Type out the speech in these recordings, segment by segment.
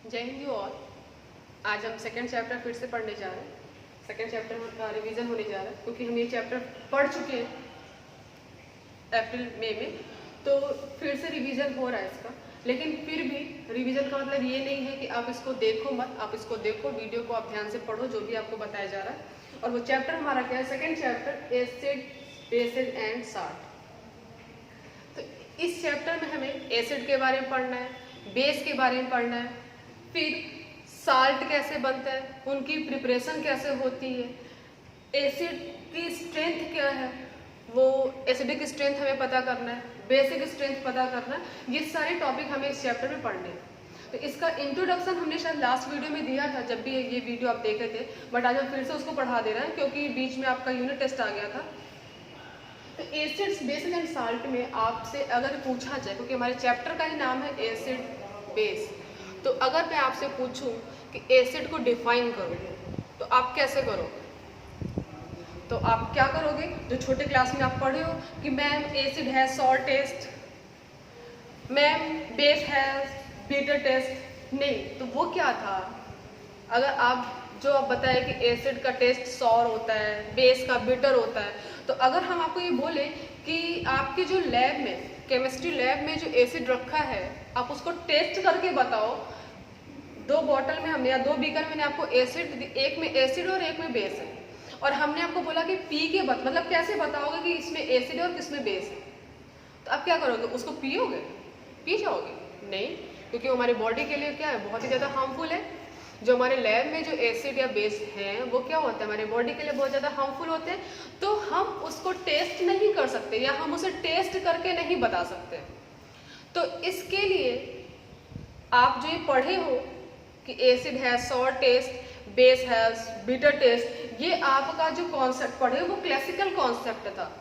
जय Hind you all. आज हम सेकेंड चैप्टर फिर से पढ़ने जा रहे हैं। सेकेंड चैप्टर का रिवीजन होने जा रहा है क्योंकि हम ये चैप्टर पढ़ चुके हैं अप्रैल मई में, तो फिर से रिवीजन हो रहा है इसका। लेकिन फिर भी रिवीजन का मतलब ये नहीं है कि आप इसको देखो मत, आप इसको देखो, वीडियो को आप ध्यान से पढ़ो जो भी आपको बताया जा रहा है। और वो चैप्टर हमारा क्या है? Second chapter acid, basis and salt. तो इस चैप्टर में हमें एसिड के बारे में पढ़ना है, बेस के बारे में पढ़ना है, फिर साल्ट कैसे बनता है, उनकी प्रिपरेशन कैसे होती है, एसिड की स्ट्रेंथ क्या है, वो एसिडिक स्ट्रेंथ हमें पता करना है, बेसिक स्ट्रेंथ पता करना है। ये सारे टॉपिक हमें इस चैप्टर में पढ़ने हैं। तो इसका इंट्रोडक्शन हमने शायद लास्ट वीडियो में दिया था जब भी ये वीडियो आप देखे थे, बट आज हम फिर से उसको पढ़ा दे रहे हैं क्योंकि बीच में आपका यूनिट टेस्ट आ गया था। तो एसिड्स, बेसिस एंड साल्ट में आपसे अगर पूछा जाए, क्योंकि हमारे चैप्टर का ही नाम है एसिड बेस, तो अगर मैं आपसे पूछूं कि एसिड को डिफाइन करो तो आप कैसे करोगे? तो आप क्या करोगे? जो छोटे क्लास में आप पढ़े हो कि मैम एसिड है सॉल्ट टेस्ट, मैम बेस है बीटर टेस्ट, नहीं, तो वो क्या था? अगर आप जो आप बताए कि एसिड का टेस्ट सॉर होता है, बेस का बिटर होता है, तो अगर हम आपको ये बोले कि आपके जो लैब में, केमिस्ट्री लैब में जो एसिड रखा है, आप उसको टेस्ट करके बताओ। दो बॉटल में हमने या दो बीकर में आपको एसिड, एक में एसिड और एक में बेस है, और हमने आपको बोला कि पी के मतलब कैसे बताओगे कि इसमें एसिड है और किसमें बेस है? तो आप क्या करोगे? उसको पियोगे? पी जाओगे? नहीं, क्योंकि हमारे बॉडी के लिए क्या है, बहुत ही ज़्यादा हार्मफुल है। जो हमारे लैब में जो एसिड या बेस हैं वो क्या होता है, हमारे बॉडी के लिए बहुत ज़्यादा हार्मफुल होते हैं, तो हम उसको टेस्ट नहीं कर सकते या हम उसे टेस्ट करके नहीं बता सकते। तो इसके लिए आप जो ये पढ़े हो कि एसिड है सॉर टेस्ट, बेस है बिटर टेस्ट, ये आपका जो कॉन्सेप्ट पढ़े वो क्लासिकल कॉन्सेप्ट था।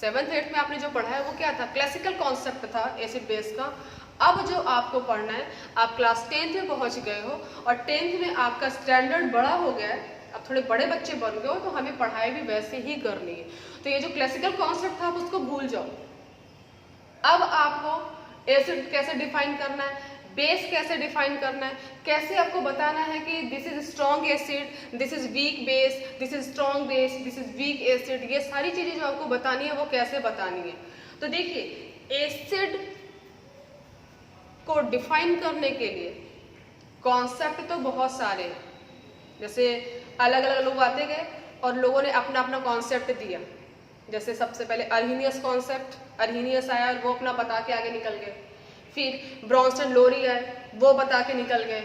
7th-8th में आपने जो पढ़ा है वो क्या था? क्लासिकल कॉन्सेप्ट था एसिड बेस का। अब जो आपको पढ़ना है, आप क्लास 10th में पहुंच गए हो और 10th में आपका स्टैंडर्ड बड़ा हो गया है, अब थोड़े बड़े बच्चे बन गए हो, तो हमें पढ़ाई भी वैसे ही करनी है। तो ये जो क्लासिकल कॉन्सेप्ट था आप उसको भूल जाओ। अब आपको एसिड कैसे डिफाइन करना है, बेस कैसे डिफाइन करना है, कैसे आपको बताना है कि this is strong acid, this is weak base, this is strong base, this is weak acid, ये सारी चीजें जो आपको बतानी है वो कैसे बतानी है। तो देखिए, एसिड को डिफाइन करने के लिए कॉन्सेप्ट तो बहुत सारे हैं, जैसे अलग अलग लोग आते गए और लोगों ने अपना अपना कॉन्सेप्ट दिया। जैसे सबसे पहले अर्हीनियस कॉन्सेप्ट, अर्हीनियस आया और वो अपना बता के आगे निकल गए। फिर ब्रॉन्सन लोरी आए, वो बता के निकल गए।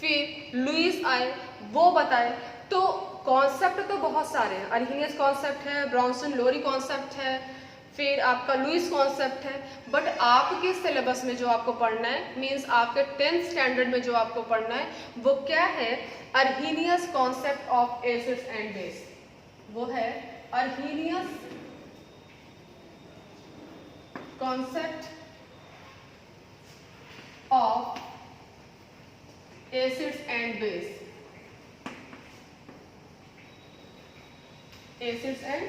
फिर लुईस आए, वो बताए। तो कॉन्सेप्ट तो बहुत सारे हैं, अर्हीनियस कॉन्सेप्ट है, ब्रॉन्सन लोरी कॉन्सेप्ट है, फिर आपका लुईस कॉन्सेप्ट है। बट आपके सिलेबस में जो आपको पढ़ना है, मीन्स आपके 10th स्टैंडर्ड में जो आपको पढ़ना है वो क्या है? Arrhenius concept of acids and base. वो है Arrhenius concept of acids and base, acids and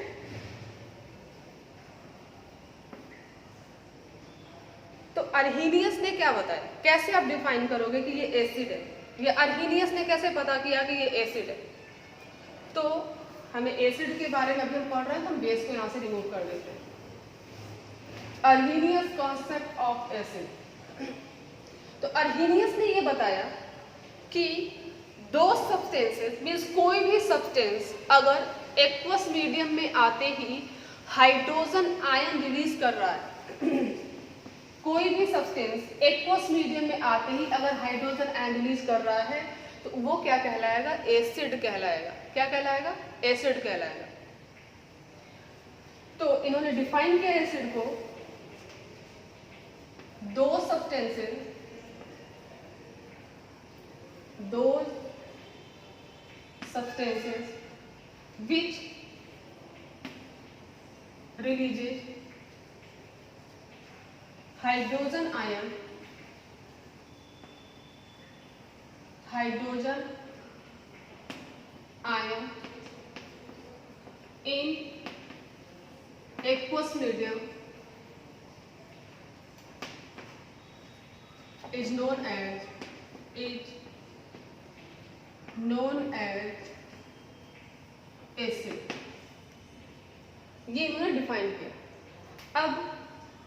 तो अर्हीनियस ने क्या बताया, कैसे आप डिफाइन करोगे कि ये एसिड है? ये अर्हीनियस ने कैसे पता किया कि ये एसिड है? तो हमें एसिड के बारे में अभी हम पढ़ रहे हैं, तो हम बेस को यहां से रिमूव कर देते हैं। अर्हीनियस कॉन्सेप्ट ऑफ एसिड। तो अर्हीनियस ने ये बताया कि दो सब्सटेंसेस, मीन्स कोई भी सब्सटेंस अगर एक्वस मीडियम में आते ही हाइड्रोजन आयन रिलीज कर रहा है, कोई भी सब्सटेंस एक्वस मीडियम में आते ही अगर हाइड्रोजन आयन रिलीज कर रहा है तो वो क्या कहलाएगा? एसिड कहलाएगा। क्या कहलाएगा? एसिड कहलाएगा। तो इन्होंने डिफाइन किया एसिड को, दो substances, which releases hydrogen ion in aqueous medium is known as define किया। अब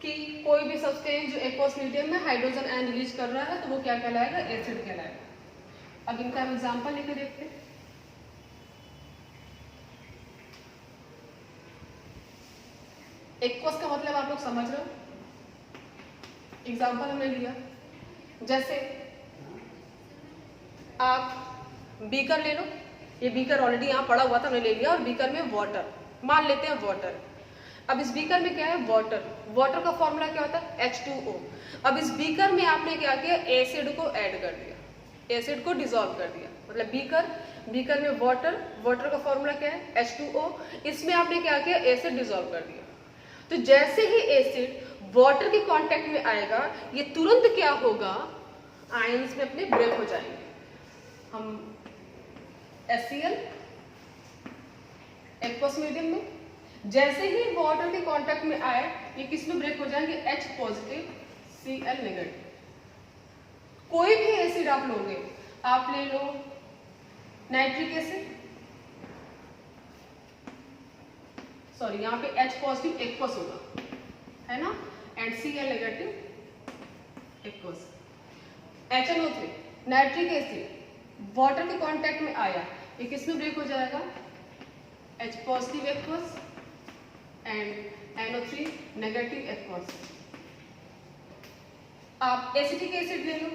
कि कोई भी सब्सटेंस जो एक्वस मीडियम में हाइड्रोजन आयन रिलीज कर रहा है तो वो क्या कहलाएगा, एसिड कहलाएगा। अब इनका हम एग्जाम्पल लेकर देखते हैं। एक्वस का मतलब आप लोग समझ रहे हो। एग्जाम्पल हमने लिया, जैसे आप बीकर ले लो, ये बीकर ऑलरेडी यहाँ पड़ा हुआ था, हमने ले लिया, और बीकर में वाटर, मान लेते हैं वाटर। अब इस बीकर में क्या है, वाटर। वाटर का फॉर्मूला क्या होता है, H2O। अब इस बीकर में आपने क्या किया, एसिड को ऐड कर दिया, एसिड को डिसॉल्व कर दिया, मतलब बीकर में वाटर, वाटर का फॉर्मूला क्या है, H2O। इसमें आपने क्या किया, एसिड डिसॉल्व कर दिया। तो जैसे ही एसिड वाटर के कांटेक्ट में आएगा, ये तुरंत क्या होगा, आयंस में अपने ब्रेक हो जाएंगे। हम HCl एक्वस मीडियम में जैसे ही वाटर के कांटेक्ट में आए, ये किस में ब्रेक हो जाएंगे, H पॉजिटिव Cl नेगेटिव। कोई भी एसिड आप लोगे, आप ले लो नाइट्रिक एसिड, सॉरी यहाँ पे H पॉजिटिव एक्वस होगा, है ना, and Cl negative aqueous. HNO3 nitric acid water के कांटेक्ट में आया, ये किस में ब्रेक हो जाएगा, H positive aqueous and NO3 negative aqueous. आप एसिटिक एसिड ले लो,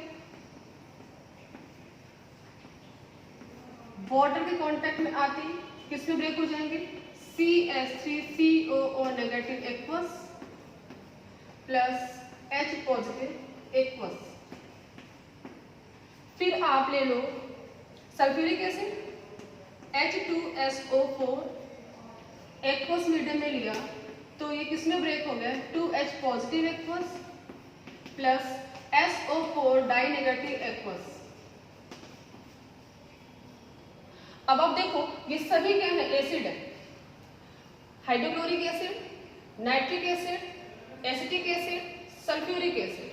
वाटर के कांटेक्ट में आती किस में ब्रेक हो जाएंगे, CH3COO negative aqueous plus H positive aqueous. फिर आप ले लो sulphuric acid, H2SO4 aqueous medium में लिया, तो ये किस में ब्रेक हो गया, 2H positive aqueous plus SO4 die negative aqueous. अब आप देखो ये सभी क्या है, एसिड है, hydrochloric acid, nitric acid, acetic acid, sulphuric acid.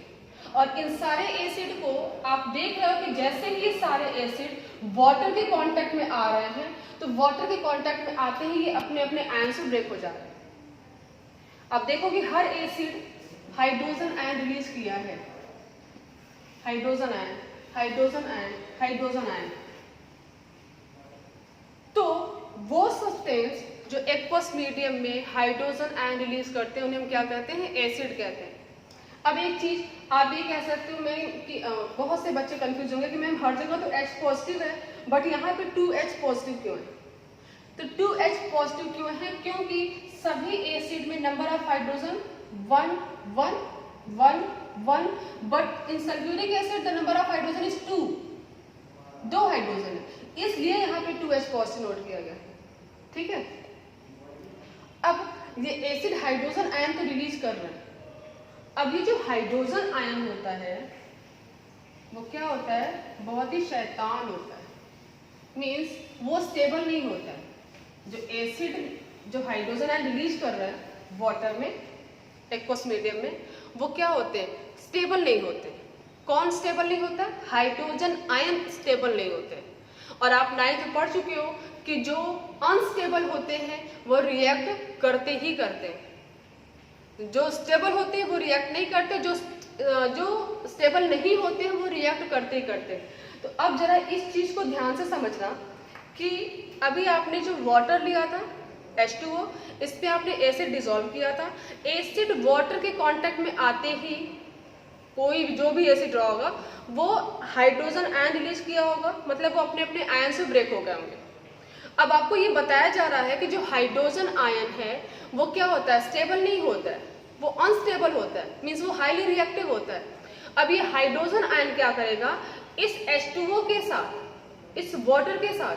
और इन सारे एसिड को आप देख रहे हो कि जैसे ही ये सारे एसिड वाटर के कांटेक्ट में आ रहे हैं, तो वाटर के कांटेक्ट में आते ही ये अपने अपने आयन से ब्रेक हो जा रहे हैं। अब देखो कि हर एसिड हाइड्रोजन आयन रिलीज किया है, hydrogen ion, hydrogen ion, hydrogen ion. तो वो सब्सटेंस जो एक्वस मीडियम में हाइड्रोजन आयन रिलीज करते हैं उन्हें हम क्या कहते हैं, एसिड कहते हैं। अब एक चीज आप ये कह सकते हो मैं कि बहुत से बच्चे कंफ्यूज होंगे कि मैम हर जगह तो H पॉजिटिव है, बट यहाँ पे 2H पॉजिटिव क्यों है। तो 2H पॉजिटिव क्यों है, क्योंकि सभी एसिड में number of hydrogen 1 1 1 1, but in sulphuric acid the number of hydrogen is 2, 2 hydrogen है, इसलिए यहाँ पे 2H पॉजिटिव नोट किया गया, ठीक है। अब ये एसिड हाइड्रोजन आयन तो रिलीज कर रहे हैं। अब ये जो हाइड्रोजन आयन होता है वो क्या होता है, बहुत ही शैतान होता है, मीन्स वो स्टेबल नहीं होता है। जो एसिड जो हाइड्रोजन आयन रिलीज कर रहा है वाटर में, एक्वस मीडियम में, वो क्या होते हैं, स्टेबल नहीं होते। कौन स्टेबल नहीं होता, हाइड्रोजन आयन स्टेबल नहीं होते। और आप 9th में पढ़ चुके हो कि जो अनस्टेबल होते हैं वो रिएक्ट करते ही करते हैं, जो स्टेबल होते हैं वो रिएक्ट नहीं करते, जो स्टेबल नहीं होते हैं वो रिएक्ट करते ही करते हैं। तो अब जरा इस चीज को ध्यान से समझना कि अभी आपने जो वाटर लिया था H2O, इस पे आपने एसिड डिसॉल्व किया था। एसिड वाटर के कांटेक्ट में आते ही कोई जो भी एसिड रहा होगा वो हाइड्रोजन आयन रिलीज किया होगा, मतलब वो अपने अपने आयन से ब्रेक हो गए होंगे। अब आपको ये बताया जा रहा है कि जो हाइड्रोजन आयन है वो क्या होता है, स्टेबल नहीं होता है, वो अनस्टेबल होता है, मीन्स वो हाईली रिएक्टिव होता है। अब ये हाइड्रोजन आयन क्या करेगा, इस H2O के साथ, इस वाटर के साथ,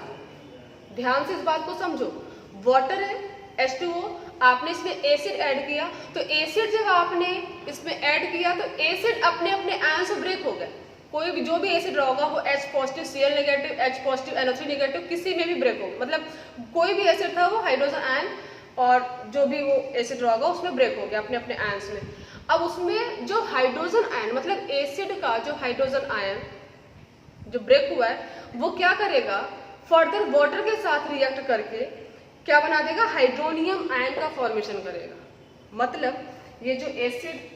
ध्यान से इस बात को समझो, वाटर है H2O, आपने इसमें एसिड ऐड किया, तो एसिड जब आपने इसमें ऐड किया तो एसिड अपने अपने आयन से ब्रेक हो गए। कोई भी जो भी एसिड रहा होगा वो H positive Cl negative, H positive NO3 negative, किसी में भी ब्रेक होगा, मतलब कोई भी एसिड था वो हाइड्रोजन आयन और जो भी वो एसिड रहा होगा उसमें ब्रेक हो गया अपने अपने आयन्स में। अब उसमें जो हाइड्रोजन आयन, मतलब एसिड का जो हाइड्रोजन आयन जो ब्रेक हुआ है वो क्या करेगा, फर्दर वाटर के साथ रिएक्ट करके क्या बना देगा, हाइड्रोनियम आयन का फॉर्मेशन करेगा। मतलब ये जो एसिड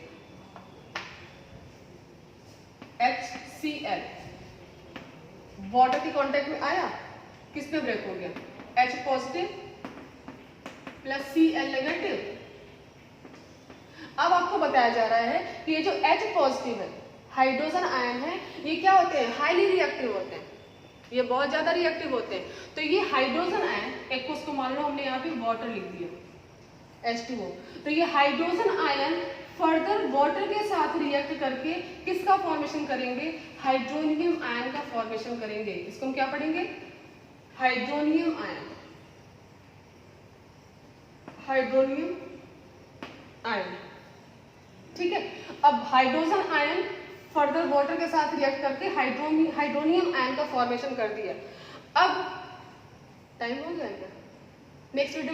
HCl वाटर के कांटेक्ट में आया, किस में ब्रेक हो गया, H positive plus Cl negative. अब आपको बताया जा रहा है कि ये जो H पॉजिटिव है, हाइड्रोजन आयन है, ये क्या होते हैं, हाईली रिएक्टिव होते हैं, ये बहुत ज्यादा रिएक्टिव होते हैं। तो ये हाइड्रोजन आयन, एक उसको मान लो हमने यहाँ पे वाटर लिख दिया H2O, तो ये हाइड्रोजन आयन फर्दर वाटर के साथ रिएक्ट करके किसका फॉर्मेशन करेंगे, हाइड्रोनियम आयन का फॉर्मेशन करेंगे। इसको हम क्या पढ़ेंगे, हाइड्रोनियम आयन, हाइड्रोनियम आयन, ठीक है। अब हाइड्रोजन आयन फर्दर वाटर के साथ रिएक्ट करके हाइड्रोनियम आयन का फॉर्मेशन कर दिया। अब टाइम हो गया क्या, नेक्स्ट वीडियो